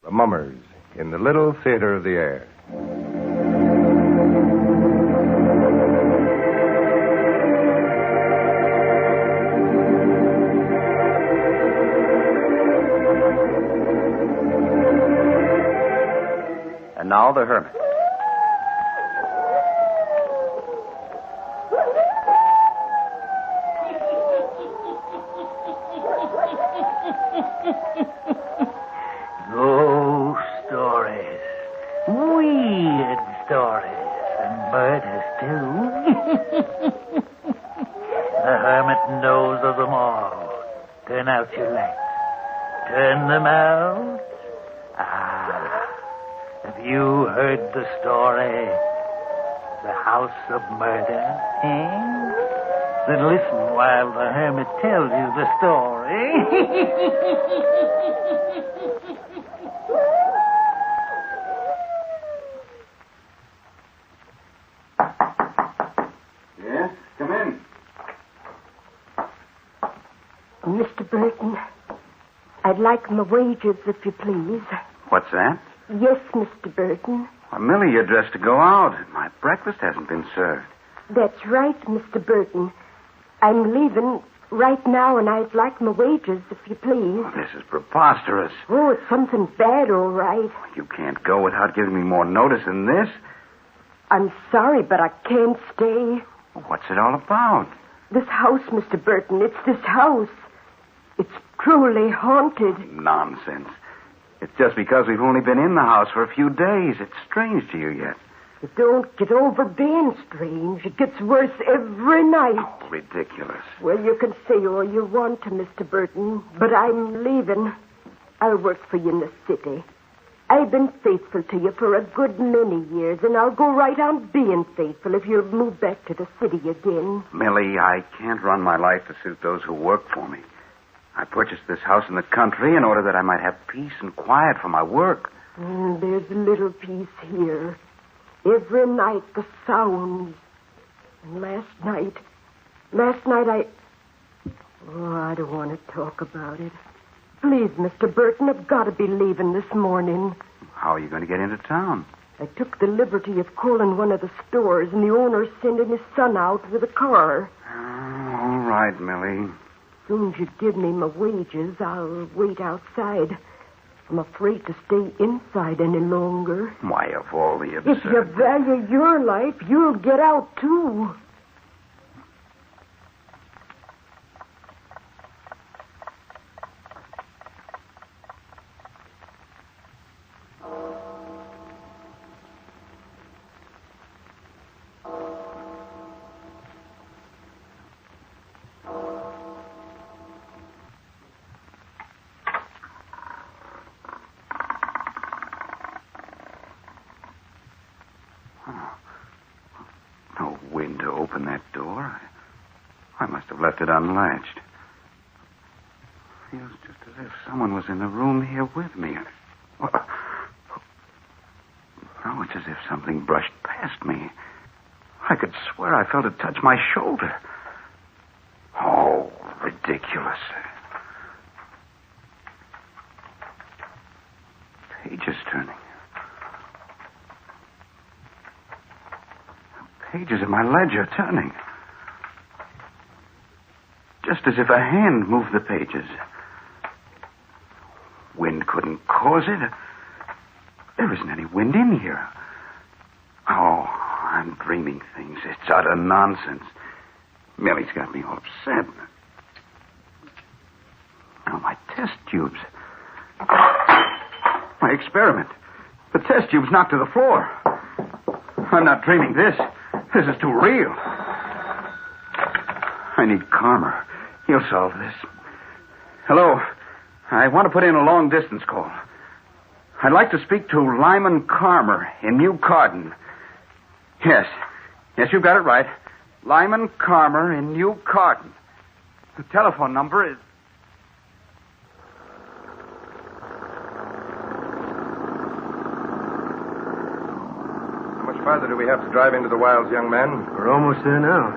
The Mummers in the Little Theater of the Air. And now the Hermits. Ghost stories. Weird stories. And murders, too. The hermit knows of them all. Turn out your lights. Turn them out. Have you heard the story? The House of Murder, eh? Then listen while the hermit tells you the story. Yes, come in. Mr. Burton, I'd like my wages, if you please. What's that? Yes, Mr. Burton. Well, Millie, you're dressed to go out. My breakfast hasn't been served. That's right, Mr. Burton. I'm leaving right now, and I'd like my wages, if you please. Oh, this is preposterous. Oh, it's something bad, all right. You can't go without giving me more notice than this. I'm sorry, but I can't stay. What's it all about? This house, Mr. Burton, it's this house. It's truly haunted. Nonsense. It's just because we've only been in the house for a few days. It's strange to you yet. You don't get over being strange. It gets worse every night. Oh, ridiculous. Well, you can say all you want to Mr. Burton, but I'm leaving. I'll work for you in the city. I've been faithful to you for a good many years, and I'll go right on being faithful if you'll move back to the city again. Millie, I can't run my life to suit those who work for me. I purchased this house in the country in order that I might have peace and quiet for my work. There's little peace here. Every night the sounds. And last night I... Oh, I don't want to talk about it. Please, Mr. Burton, I've got to be leaving this morning. How are you going to get into town? I took the liberty of calling one of the stores, and the owner's sending his son out with a car. All right, Millie. As soon as you give me my wages, I'll wait outside. I'm afraid to stay inside any longer. Why, of all the absurd... If you value your life, you'll get out, too. No wind to open that door. I must have left it unlatched. Feels just as if someone was in the room here with me. Oh, it's as if something brushed past me. I could swear I felt it touch my shoulder. Oh, ridiculous. Pages turning. Pages of my ledger turning. Just as if a hand moved the pages. Wind couldn't cause it. There isn't any wind in here. Oh, I'm dreaming things. It's utter nonsense. Millie's got me all upset. Oh, my test tubes. My experiment. The test tubes knocked to the floor. I'm not dreaming this. This is too real. I need Carmer. He'll solve this. Hello. I want to put in a long-distance call. I'd like to speak to Lyman Carmer in New Carden. Yes. Yes, you've got it right. Lyman Carmer in New Carden. The telephone number is... How much farther do we have to drive into the wilds, young man? We're almost there now.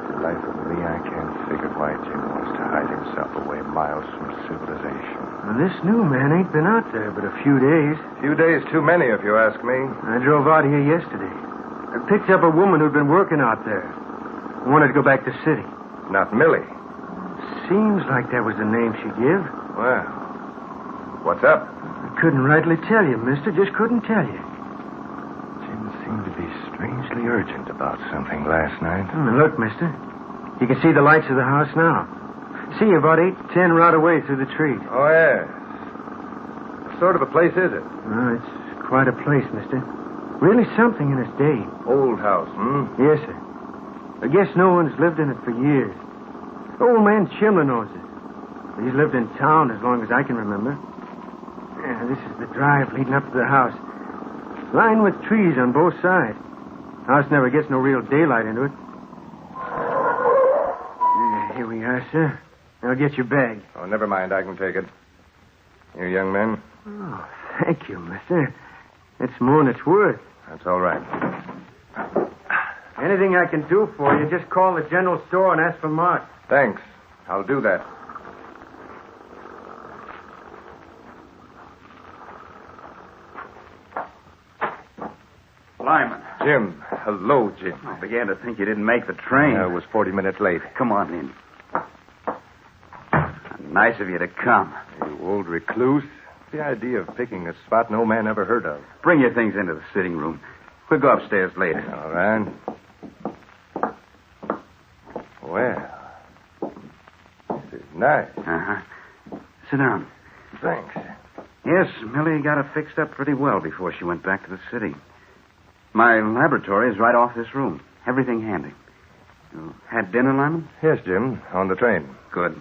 For the life of me, I can't figure why Jim wants to hide himself away miles from civilization. Well, this new man ain't been out there but a few days. Few days too many, if you ask me. I drove out here yesterday. I picked up a woman who'd been working out there. Wanted to go back to city. Not Millie. Seems like that was the name she gave. Well, what's up? I couldn't rightly tell you, mister. Just couldn't tell you. Jim seemed to be strangely urgent about something last night. Look, mister. You can see the lights of the house now. See, about 8-10 right away through the trees. Oh, yes. What sort of a place is it? Oh, it's quite a place, mister. Really something in its day. Old house, Yes, sir. I guess no one's lived in it for years. Old man Chimler knows it. He's lived in town as long as I can remember. Yeah, this is the drive leading up to the house. Lined with trees on both sides. House never gets no real daylight into it. Yeah, here we are, sir. I'll get your bag. Oh, never mind. I can take it. You young men? Oh, thank you, mister. It's more than it's worth. That's all right. Anything I can do for you, just call the general store and ask for Mark. Thanks. I'll do that. Lyman. Jim. Hello, Jim. I began to think you didn't make the train. I was 40 minutes late. Come on in. Nice of you to come. You old recluse. The idea of picking a spot no man ever heard of. Bring your things into the sitting room. We'll go upstairs later. All right. Well, this is nice. Uh-huh. Sit down. Thanks. Yes, Millie got it fixed up pretty well before she went back to the city. My laboratory is right off this room. Everything handy. You had dinner, Lyman? Yes, Jim. On the train. Good.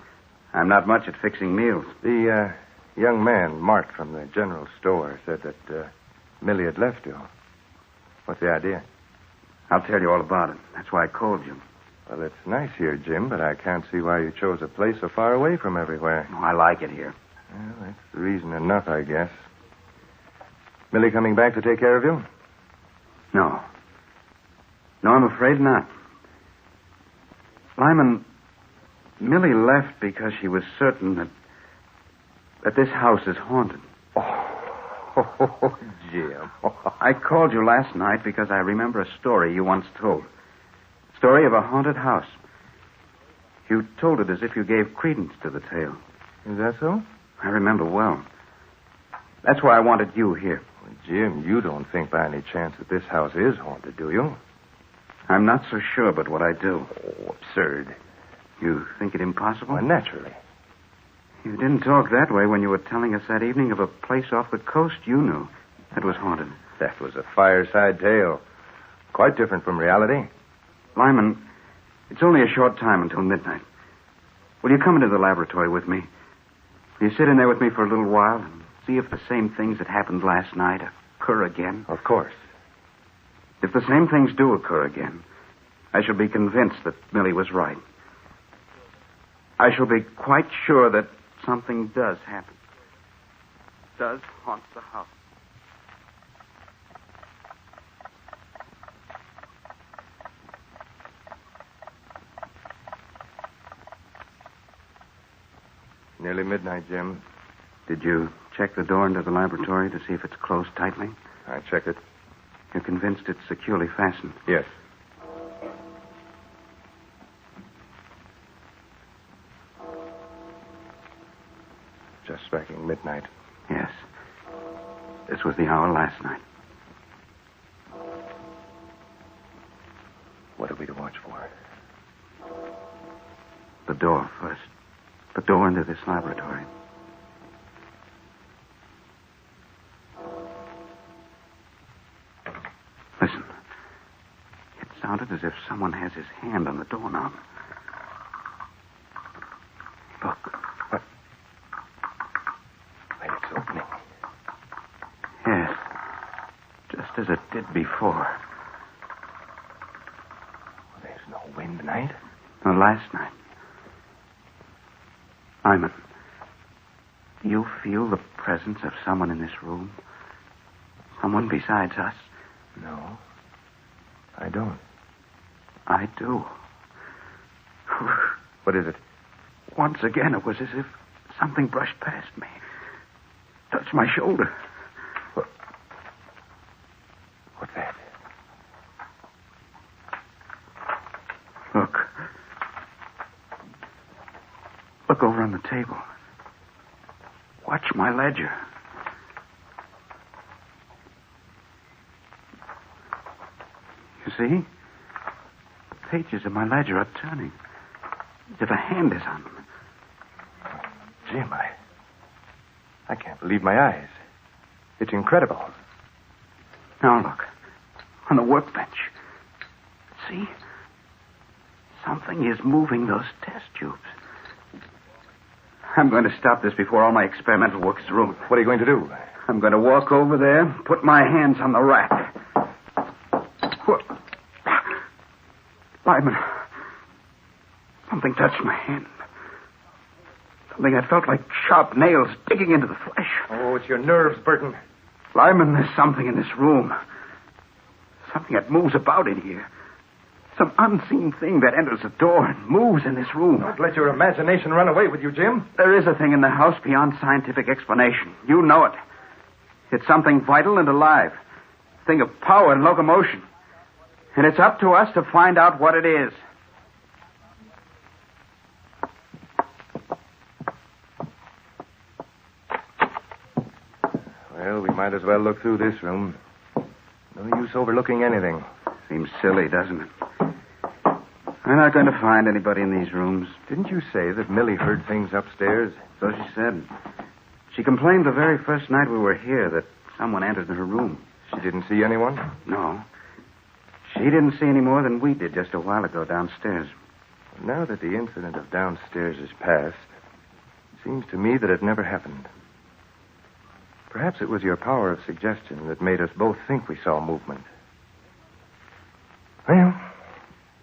I'm not much at fixing meals. The young man, Mark, from the general store, said that Millie had left you. What's the idea? I'll tell you all about it. That's why I called you. Well, it's nice here, Jim, but I can't see why you chose a place so far away from everywhere. Oh, I like it here. Well, that's reason enough, I guess. Millie coming back to take care of you? No. No, I'm afraid not. Lyman, Millie left because she was certain that this house is haunted. Oh, Jim. I called you last night because I remember a story you once told. Story of a haunted house. You told it as if you gave credence to the tale. Is that so? I remember well. That's why I wanted you here. Well, Jim, you don't think by any chance that this house is haunted, do you? I'm not so sure but what I do. Oh, absurd. You think it impossible? Well, naturally. You didn't talk that way when you were telling us that evening of a place off the coast you knew that was haunted. That was a fireside tale. Quite different from reality. Lyman, it's only a short time until midnight. Will you come into the laboratory with me? Will you sit in there with me for a little while and see if the same things that happened last night occur again? Of course. If the same things do occur again, I shall be convinced that Millie was right. I shall be quite sure that something does happen. Does haunt the house. Nearly midnight, Jim. Did you check the door into the laboratory to see if it's closed tightly? I checked it. You're convinced it's securely fastened? Yes. Just striking midnight. Yes. This was the hour last night. What are we to watch for? The door first. The door into this laboratory. Listen. It sounded as if someone has his hand on the doorknob. Look. What? Wait, it's opening. Yes. Just as it did before. There's no wind tonight. No, last night. Lyman, do you feel the presence of someone in this room? Someone besides us? No. I don't. I do. What is it? Once again, it was as if something brushed past me. Touched my shoulder. What's that? Look. Look over on the table. Watch my ledger. You see? The pages of my ledger are turning. As if a hand is on them. Jim, I can't believe my eyes. It's incredible. Now look. On the workbench. See? Something is moving those test tubes. I'm going to stop this before all my experimental work's through. What are you going to do? I'm going to walk over there, put my hands on the rack. Lyman, something touched my hand. Something that felt like sharp nails digging into the flesh. Oh, it's your nerves, Burton. Lyman, there's something in this room. Something that moves about in here. Some unseen thing that enters the door and moves in this room. Don't let your imagination run away with you, Jim. There is a thing in the house beyond scientific explanation. You know it. It's something vital and alive. A thing of power and locomotion. And it's up to us to find out what it is. Well, we might as well look through this room. No use overlooking anything. Seems silly, doesn't it? We're not going to find anybody in these rooms. Didn't you say that Millie heard things upstairs? So she said. She complained the very first night we were here that someone entered her room. She didn't see anyone? No. She didn't see any more than we did just a while ago downstairs. Now that the incident of downstairs is past, it seems to me that it never happened. Perhaps it was your power of suggestion that made us both think we saw movement. Well,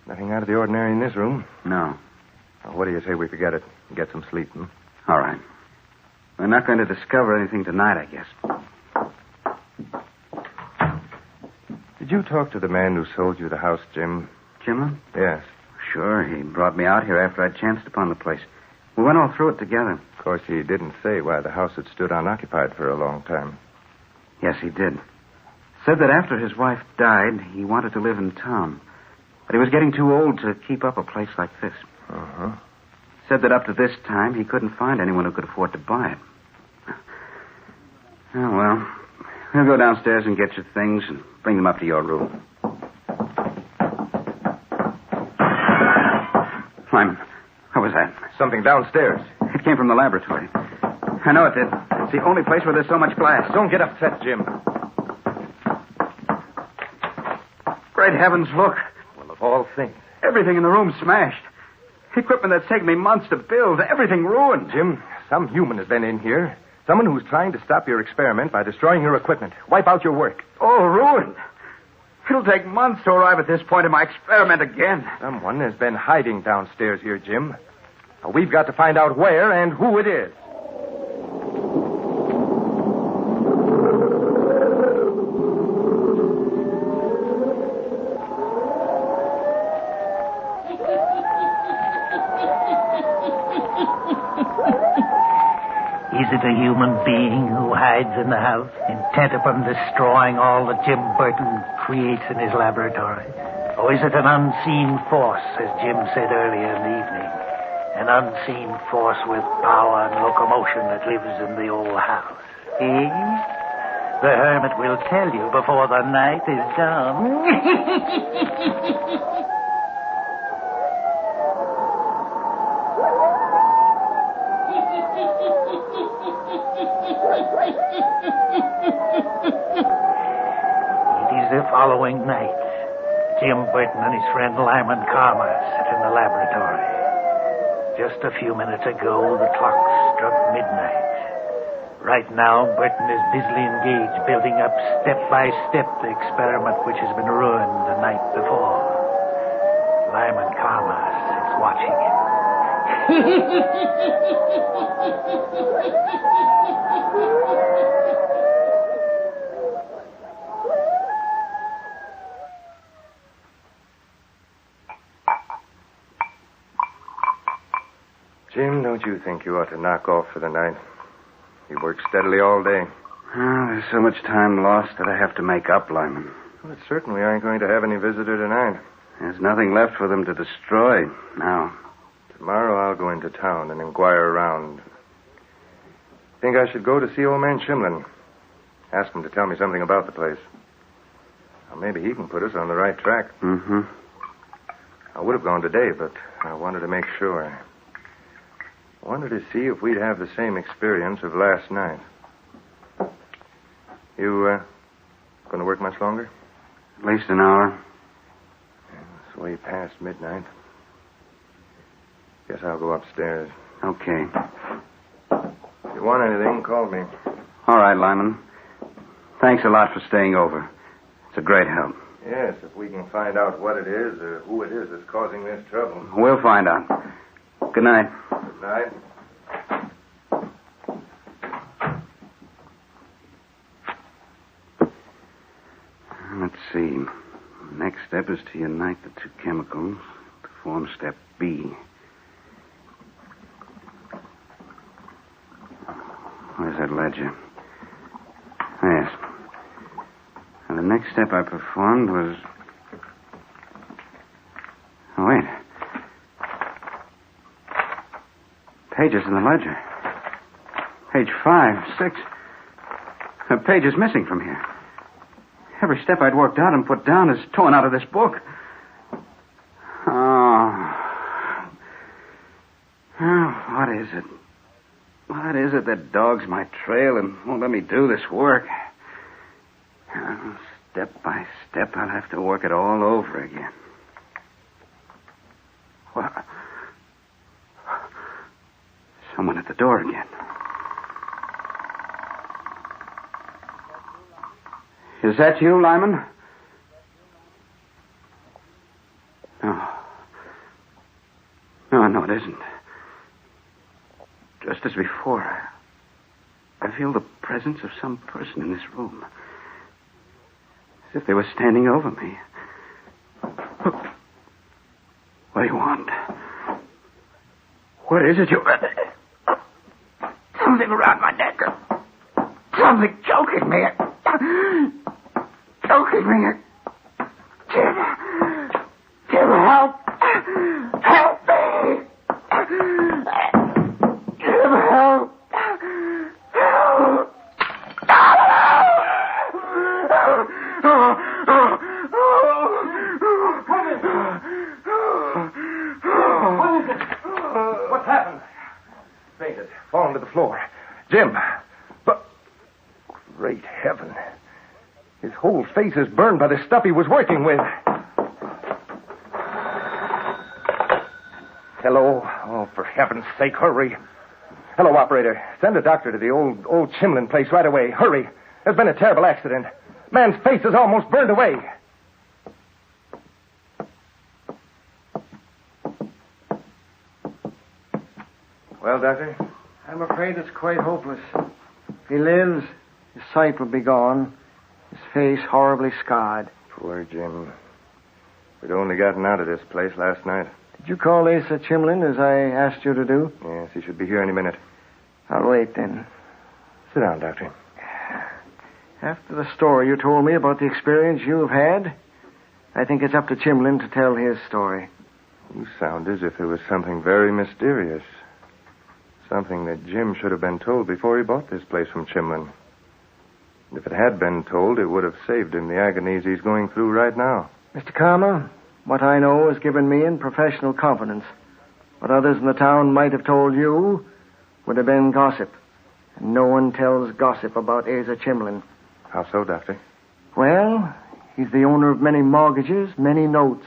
nothing out of the ordinary in this room. No. Well, what do you say we forget it and get some sleep, hmm? All right. We're not going to discover anything tonight, I guess. Did you talk to the man who sold you the house, Jim? Jim? Yes. Sure. He brought me out here after I'd chanced upon the place. We went all through it together. Of course, he didn't say why the house had stood unoccupied for a long time. Yes, he did. Said that after his wife died, he wanted to live in town. But he was getting too old to keep up a place like this. Uh-huh. Said that up to this time, he couldn't find anyone who could afford to buy it. Oh, well, we'll go downstairs and get your things and bring them up to your room. Lyman, how was that? Something downstairs. It came from the laboratory. I know it did. It's the only place where there's so much glass. Don't get upset, Jim. Great heavens, look. Well, of all things. Everything in the room's smashed. Equipment that's taken me months to build. Everything ruined. Jim, some human has been in here. Someone who's trying to stop your experiment by destroying your equipment. Wipe out your work. Oh, ruined. It'll take months to arrive at this point in my experiment again. Someone has been hiding downstairs here, Jim. Now, we've got to find out where and who it is. Is it a human being who hides in the house, intent upon destroying all that Jim Burton creates in his laboratory? Or is it an unseen force, as Jim said earlier in the evening? An unseen force with power and locomotion that lives in the old house? Eh? The hermit will tell you before the night is done. It is the following night. Jim Burton and his friend Lyman Calmer sit in the laboratory. Just a few minutes ago, the clock struck midnight. Right now, Burton is busily engaged building up step by step the experiment which has been ruined the night before. Lyman Calmer sits watching him. Jim, don't you think you ought to knock off for the night? You worked steadily all day. Oh, there's so much time lost that I have to make up, Lyman. Well, it certainly aren't going to have any visitor tonight. There's nothing left for them to destroy now. Tomorrow I'll go into town and inquire around. Think I should go to see old man Chimlin. Ask him to tell me something about the place. Well, maybe he can put us on the right track. Mm-hmm. I would have gone today, but I wanted to make sure. I wanted to see if we'd have the same experience of last night. You, going to work much longer? At least an hour. It's way past midnight. Guess I'll go upstairs. Okay. If you want anything, call me. All right, Lyman. Thanks a lot for staying over. It's a great help. Yes, if we can find out what it is or who it is that's causing this trouble. We'll find out. Good night. Good night. Let's see. Next step is to unite the two chemicals to form step B. Where's that ledger? Yes. And the next step I performed was... Oh, wait. Pages in the ledger. Page 5, 6. A page is missing from here. Every step I'd worked out and put down is torn out of this book. Oh, what is it? What is it that dogs my trail and won't let me do this work? Step by step, I'll have to work it all over again. What? Someone at the door again. Is that you, Lyman? No. No, it isn't. Just as before, I feel the presence of some person in this room. As if they were standing over me. Look. What do you want? What is it you... Something around my neck. Something choking me. Choking me. Jim, help. Help me. Jim, help. What's happened? Fainted. Fallen to the floor. Jim. But... Great heaven. His whole face is burned by the stuff he was working with. Hello? Oh, for heaven's sake, hurry. Hello, operator. Send a doctor to the old Chimlin place right away. Hurry. There's been a terrible accident. Man's face is almost burned away. Well, Doctor? I'm afraid it's quite hopeless. If he lives, his sight will be gone. His face horribly scarred. Poor Jim. We'd only gotten out of this place last night. Did you call Asa Chimlin as I asked you to do? Yes, he should be here any minute. I'll wait then. Sit down, Doctor. After the story you told me about the experience you've had, I think it's up to Chimlin to tell his story. You sound as if there was something very mysterious. Something that Jim should have been told before he bought this place from Chimlin. And if it had been told, it would have saved him the agonies he's going through right now. Mr. Karma, what I know has given me in professional confidence. What others in the town might have told you would have been gossip. And no one tells gossip about Asa Chimlin. How so, Doctor? Well, he's the owner of many mortgages, many notes.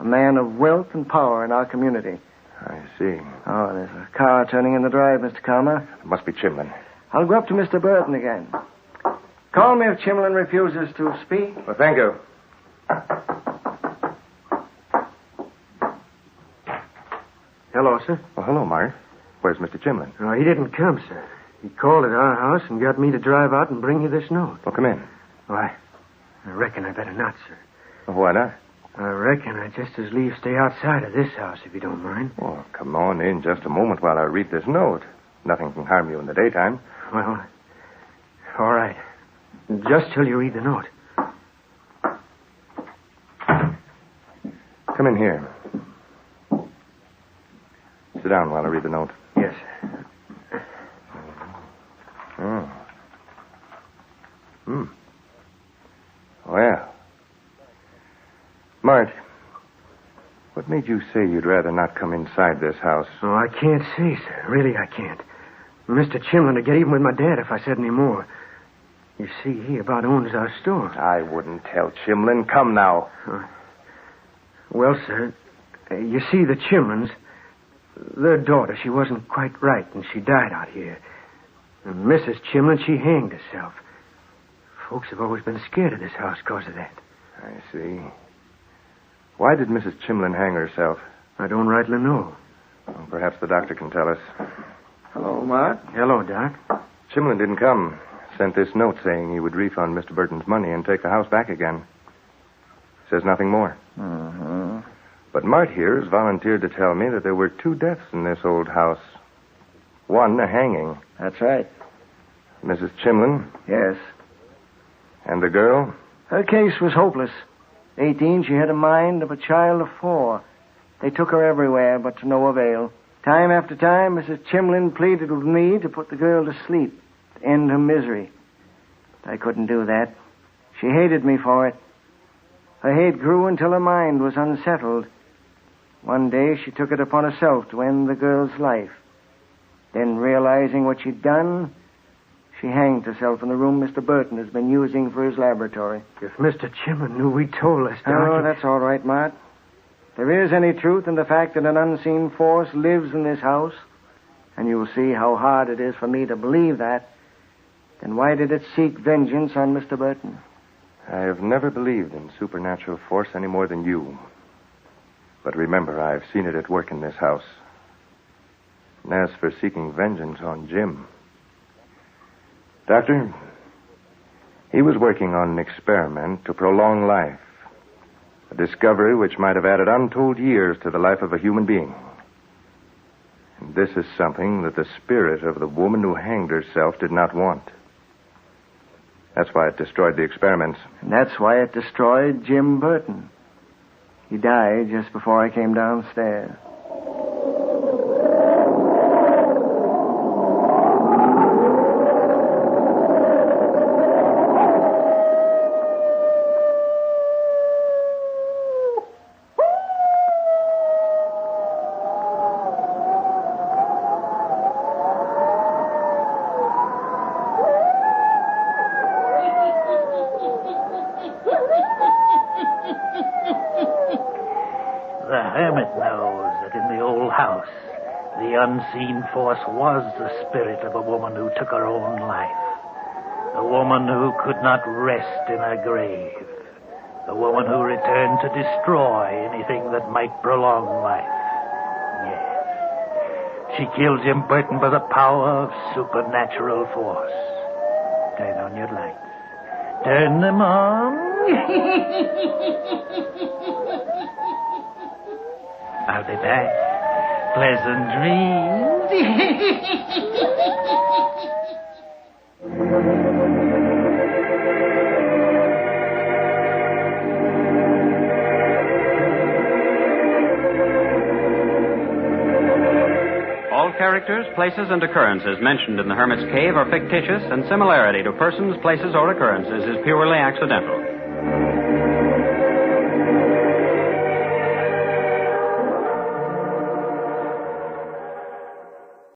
A man of wealth and power in our community. I see. Oh, there's a car turning in the drive, Mr. Karma. It must be Chimlin. I'll go up to Mr. Burton again. Call me if Chimlin refuses to speak. Well, thank you. Hello, sir. Well, hello, Mark. Where's Mr. Chimlin? No, he didn't come, sir. He called at our house and got me to drive out and bring you this note. Well, come in. Why, I reckon I better not, sir. Well, why not? I reckon I'd just as lief stay outside of this house, if you don't mind. Oh, come on in just a moment while I read this note. Nothing can harm you in the daytime. Well, all right. Just till you read the note. Come in here. Sit down while I read the note. Yes. Oh. Well. Mart, what made you say you'd rather not come inside this house? Oh, I can't say, sir. Really, I can't. Mr. Chimlin would get even with my dad if I said any more. You see, he about owns our store. I wouldn't tell Chimlin. Come now. Well, sir, you see, the Chimlins, their daughter, she wasn't quite right, and she died out here. And Mrs. Chimlin, she hanged herself. Folks have always been scared of this house because of that. I see. Why did Mrs. Chimlin hang herself? I don't rightly know. Well, perhaps the doctor can tell us. Hello, Mart. Hello, Doc. Chimlin didn't come. Sent this note saying he would refund Mr. Burton's money and take the house back again. Says nothing more. Mm-hmm. But Mart here has volunteered to tell me that there were 2 deaths in this old house. One, a hanging. That's right. Mrs. Chimlin. Yes. And the girl? Her case was hopeless. 18, she had a mind of a child of 4. They took her everywhere, but to no avail. Time after time, Mrs. Chimlin pleaded with me to put the girl to sleep, to end her misery. But I couldn't do that. She hated me for it. Her hate grew until her mind was unsettled. One day, she took it upon herself to end the girl's life. Then, realizing what she'd done, she hanged herself in the room Mr. Burton has been using for his laboratory. If Mr. Chimlin knew we told us, Doc... Oh, that's all right, Mart. If there is any truth in the fact that an unseen force lives in this house, and you'll see how hard it is for me to believe that, then why did it seek vengeance on Mr. Burton? I have never believed in supernatural force any more than you. But remember, I've seen it at work in this house. And as for seeking vengeance on Jim... Doctor, he was working on an experiment to prolong life. A discovery which might have added untold years to the life of a human being. And this is something that the spirit of the woman who hanged herself did not want. That's why it destroyed the experiments. And that's why it destroyed Jim Burton. He died just before I came downstairs. The hermit knows that in the old house, the unseen force was the spirit of a woman who took her own life. A woman who could not rest in her grave. A woman who returned to destroy anything that might prolong life. Yes. She killed Jim Burton by the power of supernatural force. Turn on your lights. Turn them on. I'll be back. Pleasant dreams. All characters, places, and occurrences mentioned in the Hermit's Cave are fictitious, and similarity to persons, places, or occurrences is purely accidental.